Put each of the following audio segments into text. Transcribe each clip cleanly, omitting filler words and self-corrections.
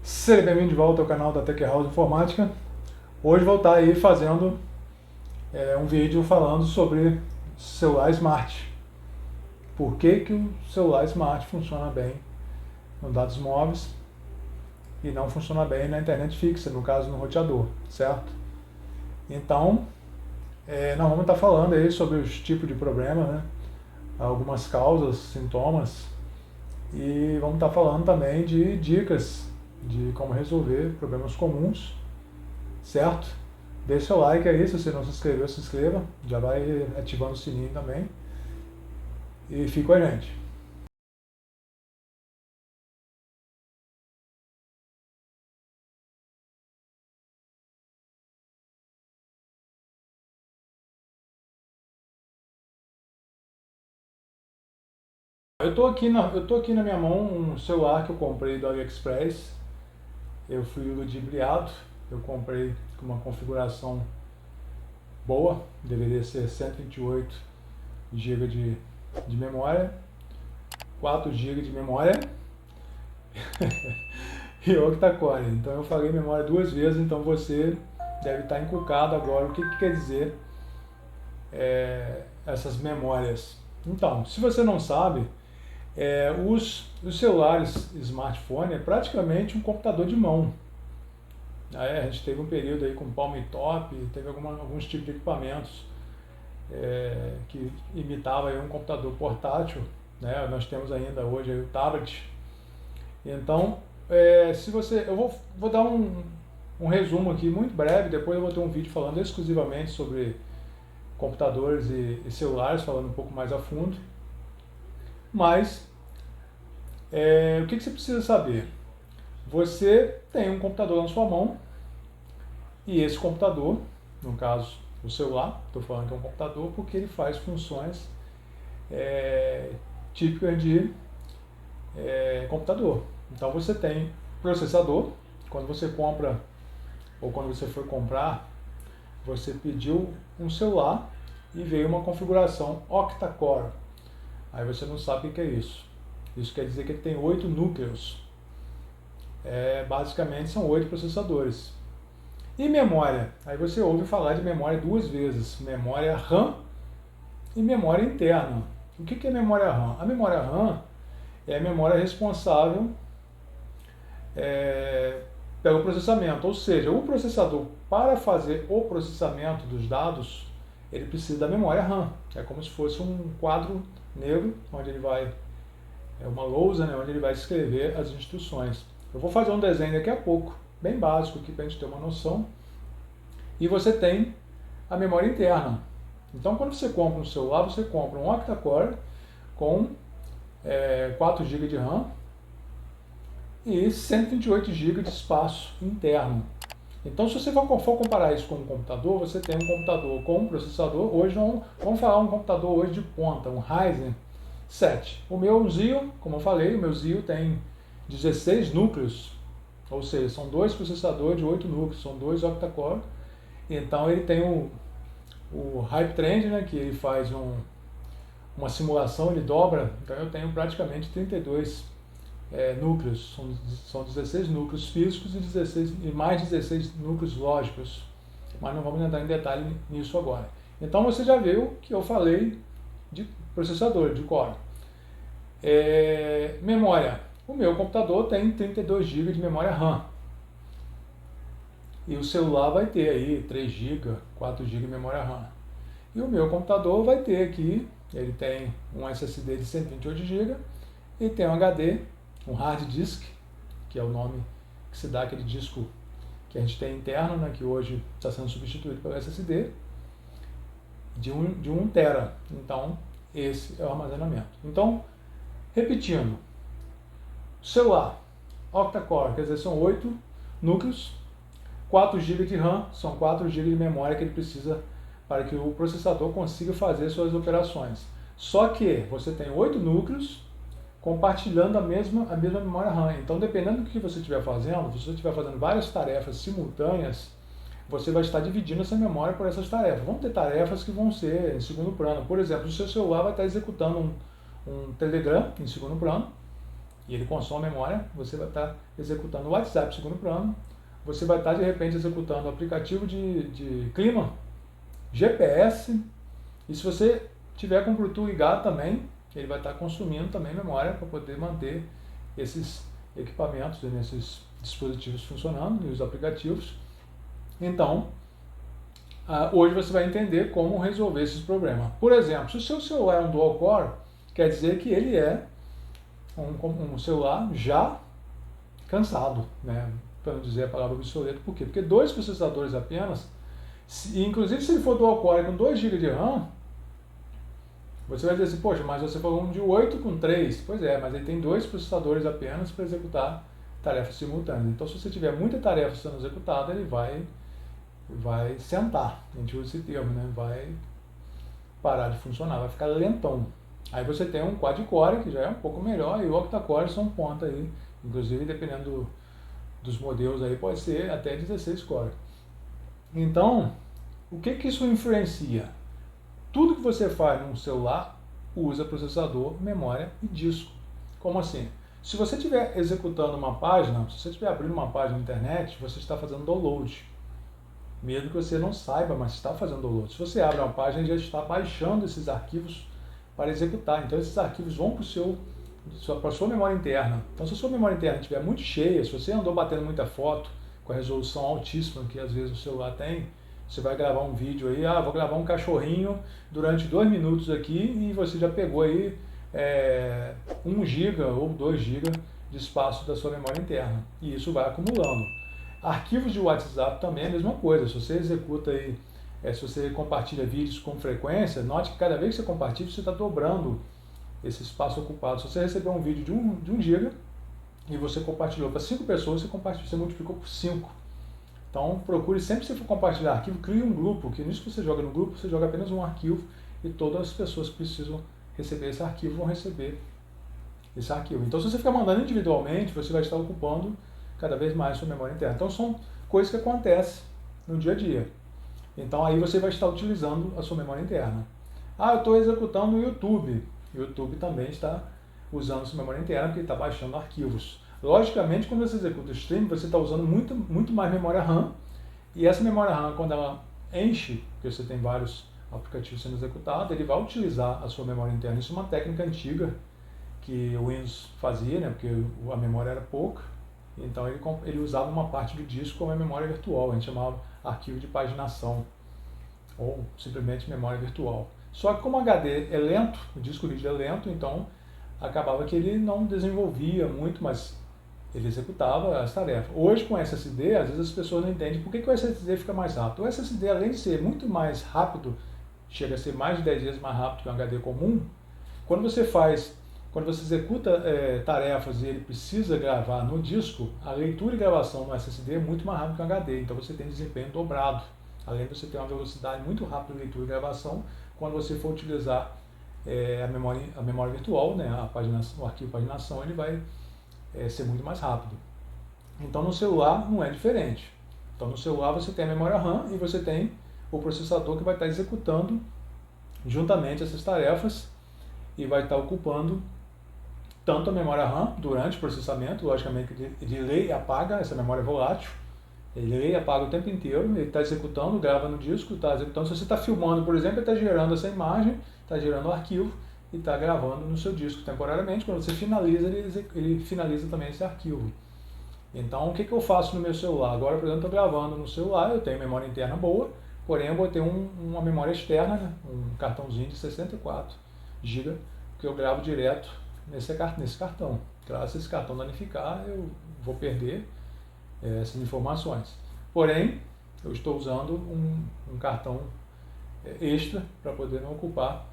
Seja bem-vindo de volta ao canal da Tech House Informática. Hoje vou estar aí fazendo um vídeo falando sobre celular Smart. Por que o celular Smart funciona bem nos dados móveis e não funciona bem na internet fixa, no caso no roteador, certo? Então, nós vamos estar falando aí sobre os tipos de problema, né? Algumas causas, sintomas, e vamos estar falando também de dicas de como resolver problemas comuns, certo? Deixa o like aí, se você não se inscreveu, se inscreva, já vai ativando o sininho também e fica com a gente. Eu tô aqui na minha mão um celular que eu comprei do AliExpress. Eu fui ludibriado, eu comprei com uma configuração boa, deveria ser 128 GB de memória, 4 GB de memória e octa-core. Então eu falei memória duas vezes, então você deve estar encucado agora. O que quer dizer essas memórias? Então, se você não sabe, os celulares smartphone é praticamente um computador de mão. A gente teve um período aí com Palm Top, teve alguns tipos de equipamentos que imitava aí um computador portátil, né? Nós temos ainda hoje aí o tablet. Então, se você, eu vou dar um resumo aqui muito breve, depois eu vou ter um vídeo falando exclusivamente sobre computadores e celulares, falando um pouco mais a fundo. Mas, o que você precisa saber? Você tem um computador na sua mão e esse computador, no caso o celular, estou falando que é um computador porque ele faz funções típicas de computador. Então você tem processador. Quando você compra ou quando você for comprar, você pediu um celular e veio uma configuração octa-core. Aí você não sabe o que é isso. Isso quer dizer que ele tem 8 núcleos. Basicamente são 8 processadores. E memória? Aí você ouve falar de memória duas vezes. Memória RAM e memória interna. O que é memória RAM? A memória RAM é a memória responsável pelo processamento. Ou seja, o processador, para fazer o processamento dos dados, ele precisa da memória RAM. É como se fosse um quadro negro, onde ele vai, uma lousa, né, onde ele vai escrever as instruções. Eu vou fazer um desenho daqui a pouco, bem básico aqui para a gente ter uma noção. E você tem a memória interna. Então, quando você compra um celular, você compra um octa-core com 4 GB de RAM e 128 GB de espaço interno. Então, se você for comparar isso com um computador, você tem um computador com um processador. Hoje, vamos falar um computador hoje de ponta, um Ryzen 7. O meu Xeon, como eu falei, o meu Xeon tem 16 núcleos, ou seja, são dois processadores de 8 núcleos, são dois octa-core. Então ele tem o Hype Trend, né, que ele faz uma simulação, ele dobra. Então eu tenho praticamente 32 núcleos, são 16 núcleos físicos e mais 16 núcleos lógicos. Mas não vamos entrar em detalhe nisso agora. Então você já viu que eu falei de processador, de core. Memória. O meu computador tem 32 GB de memória RAM. E o celular vai ter aí 3 GB, 4 GB de memória RAM. E o meu computador vai ter aqui, ele tem um SSD de 128 GB e tem um HD, um hard disk, que é o nome que se dá aquele disco que a gente tem interno, né, que hoje está sendo substituído pelo SSD, de 1 TB. Então, esse é o armazenamento. Então, repetindo, celular, octa-core, quer dizer, são 8 núcleos, 4 GB de RAM, são 4 GB de memória que ele precisa para que o processador consiga fazer suas operações. Só que você tem 8 núcleos compartilhando a mesma memória RAM. Então, dependendo do que você estiver fazendo, se você estiver fazendo várias tarefas simultâneas, você vai estar dividindo essa memória por essas tarefas. Vão ter tarefas que vão ser em segundo plano. Por exemplo, o seu celular vai estar executando um Telegram em segundo plano, e ele consome memória, você vai estar executando o WhatsApp em segundo plano, você vai estar de repente executando o aplicativo de clima, GPS, e se você tiver com o Bluetooth ligado também, ele vai estar consumindo também memória para poder manter esses equipamentos, esses dispositivos funcionando, e os aplicativos. Então, hoje você vai entender como resolver esses problemas. Por exemplo, se o seu celular é um dual core, quer dizer que ele é um celular já cansado, né? Para não dizer a palavra obsoleto. Por quê? Porque 2 processadores apenas, inclusive se ele for dual core com 2 GB de RAM, você vai dizer assim, poxa, mas você falou um de 8 com 3. Pois é, mas ele tem 2 processadores apenas para executar tarefas simultâneas. Então, se você tiver muita tarefa sendo executada, ele vai sentar, a gente usa esse termo, né? Vai parar de funcionar, vai ficar lentão. Aí você tem um quad-core, que já é um pouco melhor, e o octa-core são ponta aí, inclusive dependendo dos modelos aí, pode ser até 16 core. Então, o que isso influencia? Tudo que você faz num celular usa processador, memória e disco. Como assim? Se você estiver executando uma página, se você estiver abrindo uma página na internet, você está fazendo download. Mesmo que você não saiba, mas está fazendo download. Se você abre uma página, já está baixando esses arquivos para executar. Então esses arquivos vão para a sua memória interna. Então se a sua memória interna estiver muito cheia, se você andou batendo muita foto com a resolução altíssima que às vezes o celular tem, você vai gravar um vídeo aí, vou gravar um cachorrinho durante 2 minutos aqui e você já pegou aí 1 GB ou 2 GB de espaço da sua memória interna. E isso vai acumulando. Arquivos de WhatsApp também é a mesma coisa. Se você executa aí, se você compartilha vídeos com frequência, note que cada vez que você compartilha, você está dobrando esse espaço ocupado. Se você receber um vídeo de 1 GB e você compartilhou para 5 pessoas, você multiplicou por 5. Então procure sempre, se for compartilhar arquivo, crie um grupo, que nisso que você joga no grupo, você joga apenas um arquivo e todas as pessoas que precisam receber esse arquivo vão receber esse arquivo. Então se você ficar mandando individualmente, você vai estar ocupando cada vez mais sua memória interna. Então são coisas que acontecem no dia a dia. Então aí você vai estar utilizando a sua memória interna. Eu estou executando o YouTube. O YouTube também está usando a sua memória interna, porque ele está baixando arquivos. Logicamente, quando você executa o stream, você está usando muito mais memória RAM. E essa memória RAM, quando ela enche, porque você tem vários aplicativos sendo executados, ele vai utilizar a sua memória interna. Isso é uma técnica antiga que o Windows fazia, né, porque a memória era pouca. Então ele usava uma parte do disco como a memória virtual, a gente chamava arquivo de paginação, ou simplesmente memória virtual. Só que como o HD é lento, o disco rígido é lento, então acabava que ele não desenvolvia muito, mas ele executava as tarefas. Hoje com SSD, às vezes as pessoas não entendem por que o SSD fica mais rápido. O SSD, além de ser muito mais rápido, chega a ser mais de 10 vezes mais rápido que um HD comum, quando você executa tarefas e ele precisa gravar no disco, a leitura e gravação no SSD é muito mais rápido que o HD, então você tem desempenho dobrado. Além de você ter uma velocidade muito rápida de leitura e gravação, quando você for utilizar a memória virtual, né, o arquivo paginação, ele vai ser muito mais rápido. Então no celular não é diferente. Então no celular você tem a memória RAM e você tem o processador que vai estar executando juntamente essas tarefas e vai estar ocupando tanto a memória RAM durante o processamento, logicamente ele lê e apaga, essa memória é volátil, ele lê e apaga o tempo inteiro, ele está executando, grava no disco, está executando. Se você está filmando, por exemplo, ele está gerando essa imagem, está gerando o arquivo e está gravando no seu disco temporariamente. Quando você finaliza, ele finaliza também esse arquivo. Então, o que eu faço no meu celular? Agora, por exemplo, estou gravando no celular, eu tenho memória interna boa, porém eu botei uma memória externa, né? Um cartãozinho de 64 GB, que eu gravo direto nesse cartão. Claro, se esse cartão danificar, eu vou perder essas informações. Porém, eu estou usando um cartão extra para poder não ocupar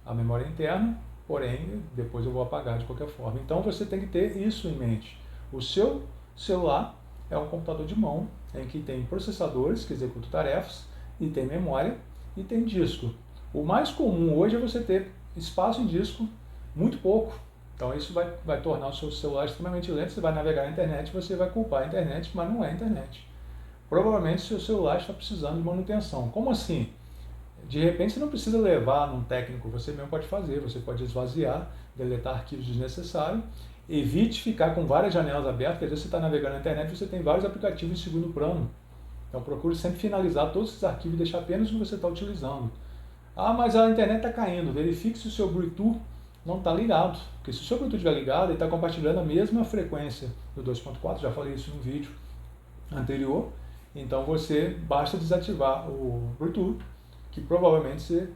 a memória interna, porém, depois eu vou apagar de qualquer forma. Então, você tem que ter isso em mente. O seu celular é um computador de mão, em que tem processadores que executam tarefas, e tem memória, e tem disco. O mais comum hoje é você ter espaço em disco muito pouco. Então isso vai tornar o seu celular extremamente lento. Você vai navegar na internet, você vai culpar a internet, mas não é a internet. Provavelmente seu celular está precisando de manutenção. Como assim? De repente você não precisa levar num técnico, você mesmo pode fazer. Você pode esvaziar, deletar arquivos desnecessários evite ficar com várias janelas abertas, porque às vezes você está navegando na internet e você tem vários aplicativos em segundo plano. Então procure sempre finalizar todos esses arquivos e deixar apenas o que você está utilizando. Ah, mas a internet está caindo. Verifique se o seu Bluetooth não está ligado. Porque se o seu Bluetooth estiver ligado, ele está compartilhando a mesma frequência do 2.4, já falei isso no vídeo anterior. Então você basta desativar o Bluetooth, que provavelmente você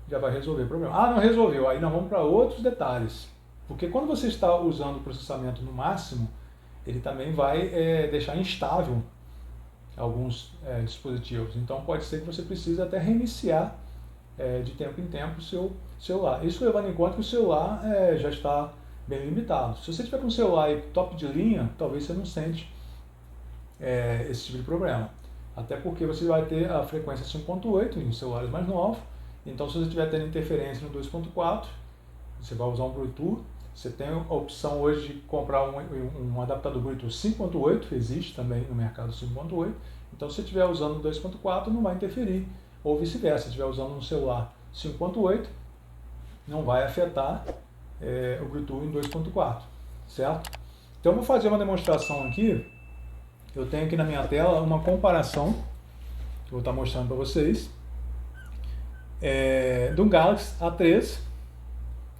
já vai resolver o problema. Ah, não resolveu. Aí nós vamos para outros detalhes. Porque quando você está usando o processamento no máximo, ele também vai deixar instável alguns dispositivos. Então pode ser que você precise até reiniciar de tempo em tempo o seu celular. Isso levando em conta que o celular já está bem limitado. Se você tiver com o celular top de linha, talvez você não sente esse tipo de problema. Até porque você vai ter a frequência 5.8 em celulares mais novos. Então se você estiver tendo interferência no 2.4, você vai usar um Bluetooth. Você tem a opção hoje de comprar um adaptador Bluetooth 5.8, existe também no mercado 5.8. Então se você estiver usando o 2.4 não vai interferir. Ou vice-versa, se estiver usando um celular 5.8, não vai afetar o Bluetooth em 2.4, certo? Então eu vou fazer uma demonstração aqui. Eu tenho aqui na minha tela uma comparação, que eu vou estar mostrando para vocês, do Galaxy A3.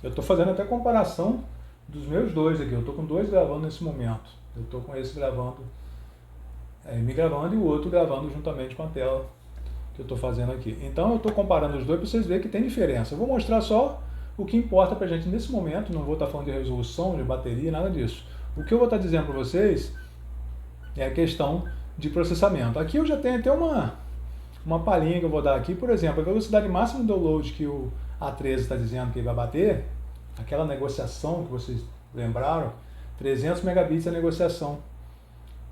Eu estou fazendo até comparação dos meus dois aqui. Eu estou com dois gravando nesse momento. Eu estou com esse gravando, me gravando, e o outro gravando juntamente com a tela que eu estou fazendo aqui. Então eu estou comparando os dois para vocês verem que tem diferença. Eu vou mostrar só o que importa para a gente nesse momento. Não vou estar falando de resolução, de bateria, nada disso. O que eu vou estar dizendo para vocês é a questão de processamento. Aqui eu já tenho até uma palhinha que eu vou dar aqui. Por exemplo, a velocidade máxima de download que o A13 está dizendo que ele vai bater, aquela negociação que vocês lembraram, 300 megabits é a negociação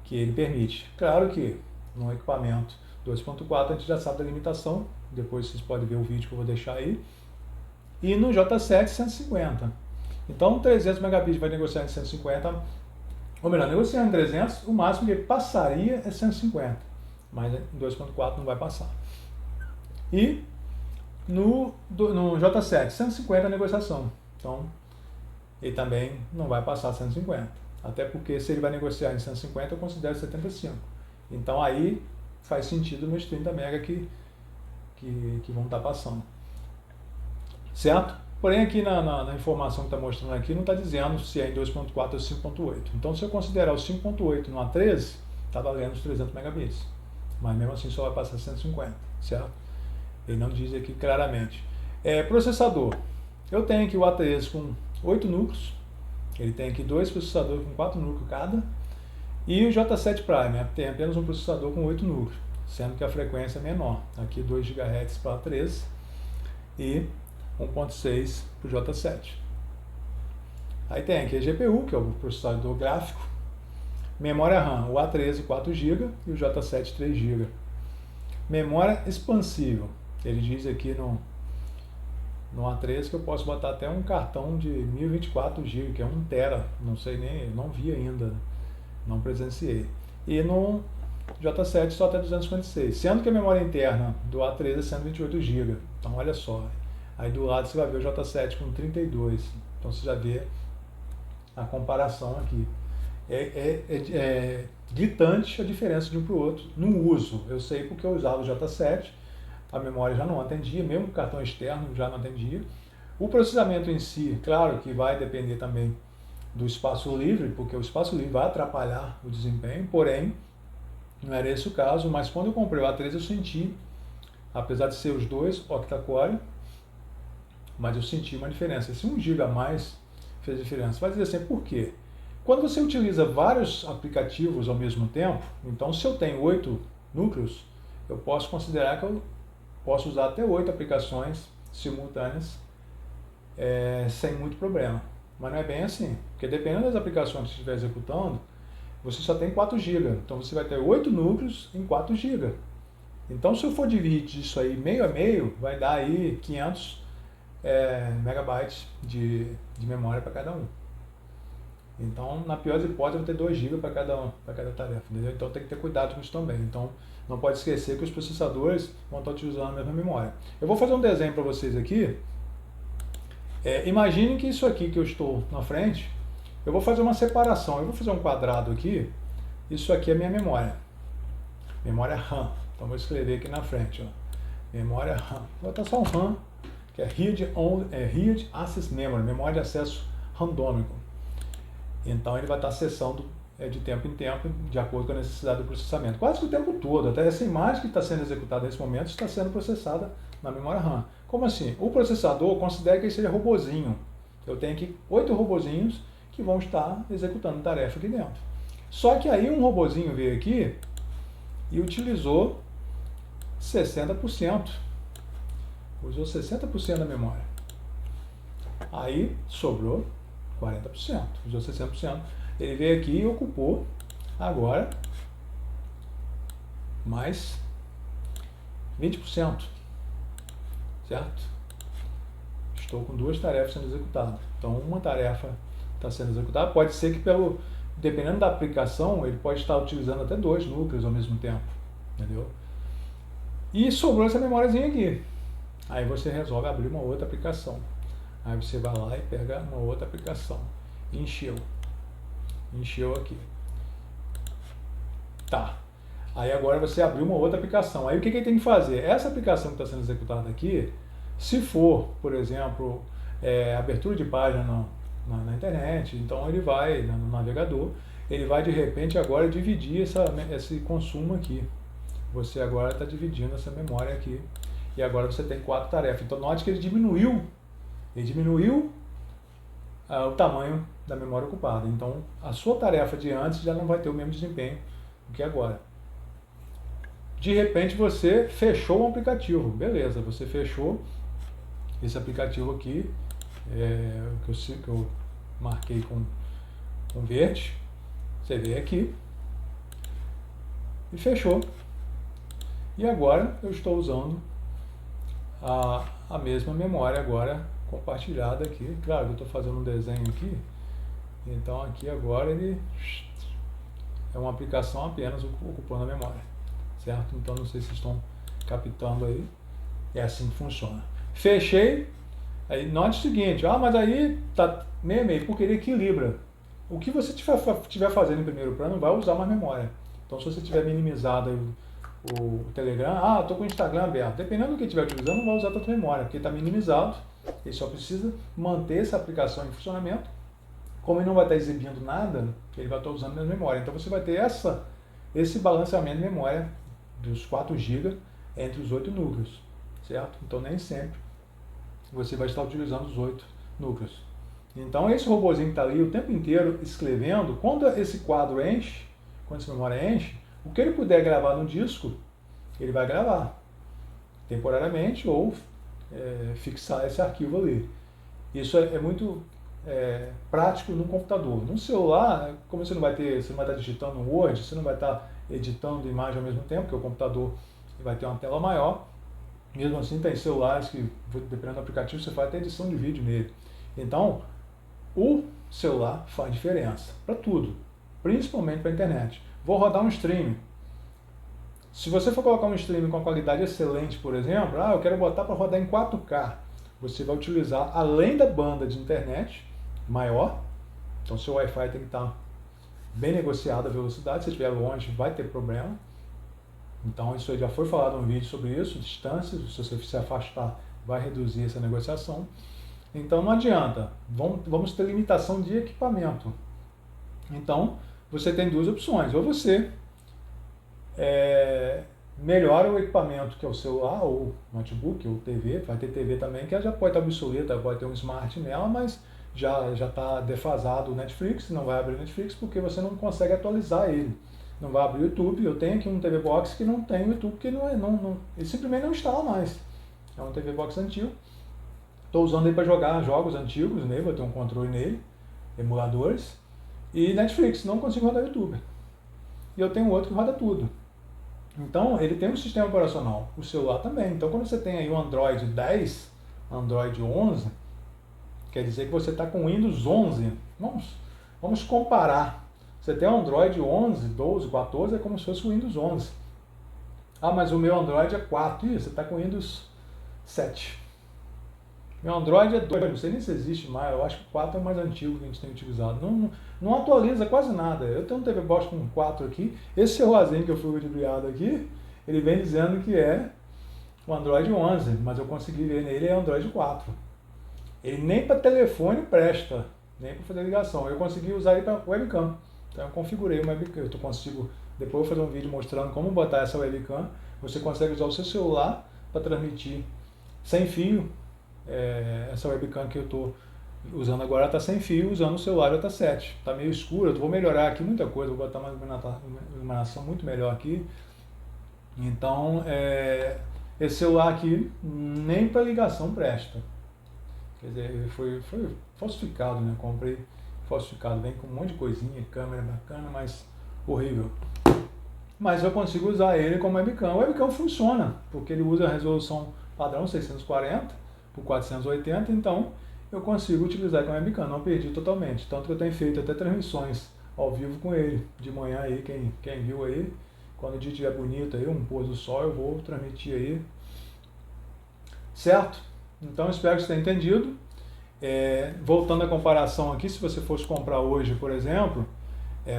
que ele permite. Claro que no equipamento 2.4 a gente já sabe da limitação, depois vocês podem ver o vídeo que eu vou deixar aí. E no J7, 150. Então 300 megabits vai negociar em 150, ou melhor, negociando em 300, o máximo que ele passaria é 150, mas em 2.4 não vai passar. E no J7, 150 a negociação, então ele também não vai passar 150, até porque se ele vai negociar em 150 eu considero 75, então aí faz sentido nos 30 MB que vão estar passando, certo? Porém aqui na informação que está mostrando aqui não está dizendo se é em 2.4 ou 5.8. Então se eu considerar o 5.8 no A13, está valendo os 300 megabits. Mas mesmo assim só vai passar 150, certo? Ele não diz aqui claramente. Processador. Eu tenho aqui o A13 com 8 núcleos. Ele tem aqui dois processadores com 4 núcleos cada. E o J7 Prime tem apenas um processador com 8 núcleos, sendo que a frequência é menor. Aqui 2 GHz para A13 e 1.6 para o J7. Aí tem aqui a GPU, que é o processador gráfico. Memória RAM, o A13 4 GB e o J7 3 GB. Memória expansível. Ele diz aqui no A13 que eu posso botar até um cartão de 1024 GB, que é 1 TB. Não sei nem, não vi ainda, não presenciei. E no J7 só até 256, sendo que a memória interna do A13 é 128 GB. Então olha só. Aí do lado você vai ver o J7 com 32, então você já vê a comparação aqui. É gritante a diferença de um para o outro no uso. Eu sei porque eu usava o J7, a memória já não atendia, mesmo o cartão externo já não atendia. O processamento em si, claro que vai depender também do espaço livre, porque o espaço livre vai atrapalhar o desempenho, porém, não era esse o caso, mas quando eu comprei o A13 eu senti, apesar de ser os dois octa-core, mas eu senti uma diferença. Esse 1 GB a mais fez diferença. Vai dizer assim, por quê? Quando você utiliza vários aplicativos ao mesmo tempo, então se eu tenho 8 núcleos, eu posso considerar que eu posso usar até 8 aplicações simultâneas sem muito problema. Mas não é bem assim, porque dependendo das aplicações que você estiver executando, você só tem 4 GB. Então você vai ter 8 núcleos em 4 GB. Então se eu for dividir isso aí meio a meio, vai dar aí 500 megabytes de memória para cada um. Então, na pior das hipóteses, eu vou ter 2 GB para cada tarefa, entendeu? Então tem que ter cuidado com isso também. Então, não pode esquecer que os processadores vão estar utilizando a mesma memória. Eu vou fazer um desenho para vocês aqui. Imaginem que isso aqui que eu estou na frente Eu vou fazer uma separação, eu vou fazer um quadrado aqui, isso aqui é minha memória RAM, então vou escrever aqui na frente, ó, memória RAM, vou botar só um RAM, que é Read Access Memory, memória de acesso randômico, então ele vai estar acessando de tempo em tempo, de acordo com a necessidade do processamento, quase que o tempo todo, até essa imagem que está sendo executada nesse momento está sendo processada na memória RAM. Como assim? O processador considera que ele seja robozinho, eu tenho aqui 8 robozinhos que vão estar executando tarefa aqui dentro. Só que aí um robozinho veio aqui e utilizou 60%. Usou 60% da memória. Aí sobrou 40%. Usou 60%. Ele veio aqui e ocupou agora mais 20%. Certo? Estou com 2 tarefas sendo executadas. Então uma tarefa está sendo executada. Pode ser que dependendo da aplicação, ele pode estar utilizando até 2 núcleos ao mesmo tempo. Entendeu? E sobrou essa memóriazinha aqui. Aí você resolve abrir uma outra aplicação. Aí você vai lá e pega uma outra aplicação. Encheu. Encheu aqui. Tá. Aí agora você abriu uma outra aplicação. Aí o que ele tem que fazer? Essa aplicação que está sendo executada aqui, se for, por exemplo, abertura de página na internet, então ele vai no navegador, ele vai de repente agora dividir esse consumo aqui. Você agora está dividindo essa memória aqui. E agora você tem 4 tarefas. Então note que ele diminuiu o tamanho da memória ocupada. Então a sua tarefa de antes já não vai ter o mesmo desempenho do que agora. De repente você fechou um aplicativo. Beleza, você fechou esse aplicativo aqui, que eu marquei com verde. Você vê aqui. E fechou. E agora eu estou usando a mesma memória agora compartilhada aqui. Claro que eu estou fazendo um desenho aqui. Então aqui agora ele é uma aplicação apenas ocupando a memória. Certo? Então não sei se estão captando aí. É assim que funciona. Fechei. Aí note o seguinte, mas aí tá meio, porque ele equilibra. O que você estiver fazendo em primeiro plano vai usar mais memória. Então se você tiver minimizado o Telegram, estou com o Instagram aberto. Dependendo do que estiver utilizando, não vai usar tanta memória, porque está minimizado. Ele só precisa manter essa aplicação em funcionamento. Como ele não vai estar exibindo nada, ele vai estar usando a mesma memória. Então você vai ter esse balanceamento de memória dos 4 GB entre os 8 núcleos. Certo? Então nem sempre você vai estar utilizando os 8 núcleos. Então esse robozinho que está ali o tempo inteiro escrevendo, quando esse quadro enche, quando essa memória enche, o que ele puder gravar no disco, ele vai gravar temporariamente ou fixar esse arquivo ali. Isso é muito prático no computador. No celular, como você não vai estar digitando um Word, você não vai estar editando imagem ao mesmo tempo, porque o computador vai ter uma tela maior. Mesmo assim, tem celulares que, dependendo do aplicativo, você faz até edição de vídeo nele. Então, o celular faz diferença para tudo, principalmente para a internet. Vou rodar um stream. Se você for colocar um stream com qualidade excelente, por exemplo, eu quero botar para rodar em 4K, você vai utilizar, além da banda de internet maior, então seu Wi-Fi tem que estar bem negociado a velocidade, se estiver longe vai ter problema. Então isso aí já foi falado no vídeo sobre isso, distância, se você se afastar vai reduzir essa negociação. Então não adianta, vamos ter limitação de equipamento. Então você tem 2 opções, ou você melhora o equipamento que é o celular, ou notebook, ou TV, vai ter TV também, que já pode estar obsoleta, pode ter um smart nela, mas já está defasado o Netflix, não vai abrir o Netflix porque você não consegue atualizar ele. Não vai abrir o YouTube. Eu tenho aqui um TV Box que não tem o YouTube, porque ele simplesmente não instala mais. É um TV Box antigo. Estou usando ele para jogar jogos antigos nele, vou ter um controle nele, emuladores. E Netflix, não consigo rodar YouTube. E eu tenho outro que roda tudo. Então, ele tem um sistema operacional, o celular também. Então, quando você tem aí o Android 10, Android 11, quer dizer que você está com Windows 11. Vamos comparar. Você tem o Android 11, 12, 14, é como se fosse o Windows 11. Mas o meu Android é 4. Ih, você está com Windows 7. Meu Android é 2, não sei nem se existe mais, eu acho que o 4 é o mais antigo que a gente tem utilizado. Não atualiza quase nada. Eu tenho um TV Box com 4 aqui. Esse celularzinho que eu fui ludibriado aqui, ele vem dizendo que é o Android 11, mas eu consegui ver nele é Android 4. Ele nem para telefone presta, nem para fazer ligação. Eu consegui usar ele para webcam. Então eu configurei uma webcam. Eu consigo, depois eu vou fazer um vídeo mostrando como botar essa webcam. Você consegue usar o seu celular para transmitir sem fio. Essa webcam que eu estou usando agora está sem fio, usando o celular JT7. Está meio escuro, eu vou melhorar aqui muita coisa, vou botar uma iluminação muito melhor aqui. Então, esse celular aqui nem para ligação presta. Quer dizer, ele foi falsificado, né? Comprei falsificado, vem com um monte de coisinha, câmera bacana, mas horrível. Mas eu consigo usar ele como webcam. O webcam funciona, porque ele usa a resolução padrão 640 por 480, então eu consigo utilizar como webcam, não perdi totalmente. Tanto que eu tenho feito até transmissões ao vivo com ele, de manhã aí, quem viu aí, quando o dia estiver bonito aí, um pôr do sol, eu vou transmitir aí, certo? Então espero que você tenha entendido. Voltando à comparação aqui, se você fosse comprar hoje, por exemplo,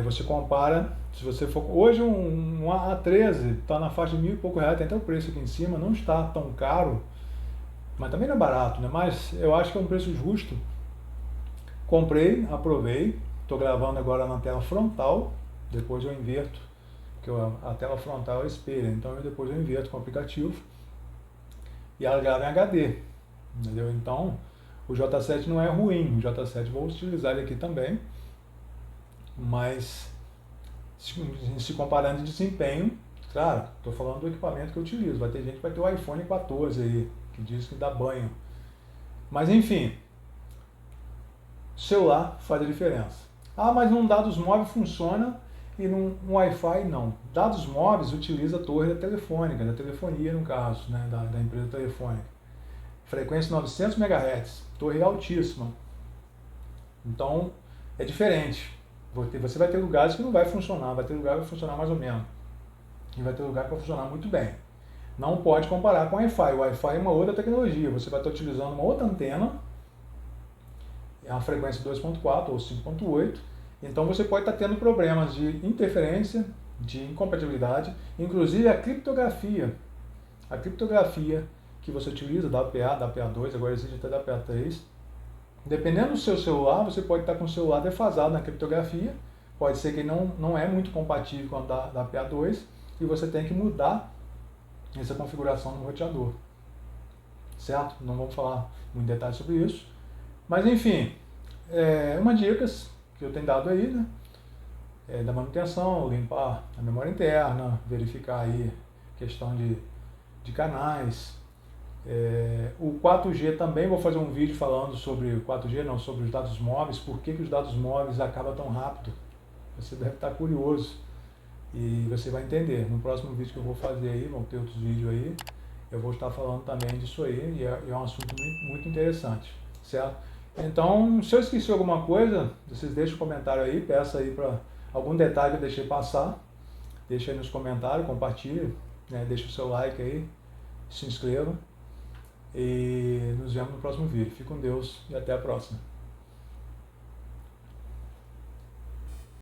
você compara, se você for, hoje um A13 está na faixa de R$1.000 e pouco, tem até o preço aqui em cima, não está tão caro, mas também não é barato, né? Mas eu acho que é um preço justo. Comprei, aprovei, estou gravando agora na tela frontal, depois eu inverto, porque a tela frontal é espelha, então depois eu inverto com o aplicativo e ela grava em HD, entendeu? Então o J7 não é ruim, o J7 vou utilizar ele aqui também, mas se comparando de desempenho, claro, estou falando do equipamento que eu utilizo, vai ter gente que vai ter o iPhone 14 aí, que diz que dá banho. Mas enfim, celular faz a diferença. Ah, mas num dados móveis funciona e num Wi-Fi não. Dados móveis utiliza a torre da telefônica, da telefonia no caso, né, da empresa telefônica. Frequência 900 MHz, torre altíssima. Então é diferente. Você vai ter lugares que não vai funcionar, vai ter lugar que vai funcionar mais ou menos. E vai ter lugar que vai funcionar muito bem. Não pode comparar com o Wi-Fi. O Wi-Fi é uma outra tecnologia. Você vai estar utilizando uma outra antena, é uma frequência 2.4 ou 5.8. Então você pode estar tendo problemas de interferência, de incompatibilidade, inclusive a criptografia. A criptografia que você utiliza, da APA, da APA2, agora existe até da APA3. Dependendo do seu celular, você pode estar com o celular defasado na criptografia. Pode ser que não é muito compatível com a da APA2 e você tem que mudar essa configuração no roteador, certo? Não vamos falar muito detalhe sobre isso, mas enfim, uma dicas que eu tenho dado aí, né? Da manutenção, limpar a memória interna, verificar aí questão de canais. O 4G também vou fazer um vídeo falando sobre o 4G, não, sobre os dados móveis, por que os dados móveis acabam tão rápido. Você deve estar curioso. E você vai entender. No próximo vídeo que eu vou fazer aí, vão ter outros vídeos aí, eu vou estar falando também disso aí, e é um assunto muito, muito interessante, certo? Então, se eu esqueci alguma coisa, vocês deixem um comentário aí, peça aí para algum detalhe que eu deixei passar, deixa aí nos comentários, compartilhe, né? Deixa o seu like aí, se inscreva, e nos vemos no próximo vídeo. Fique com Deus e até a próxima.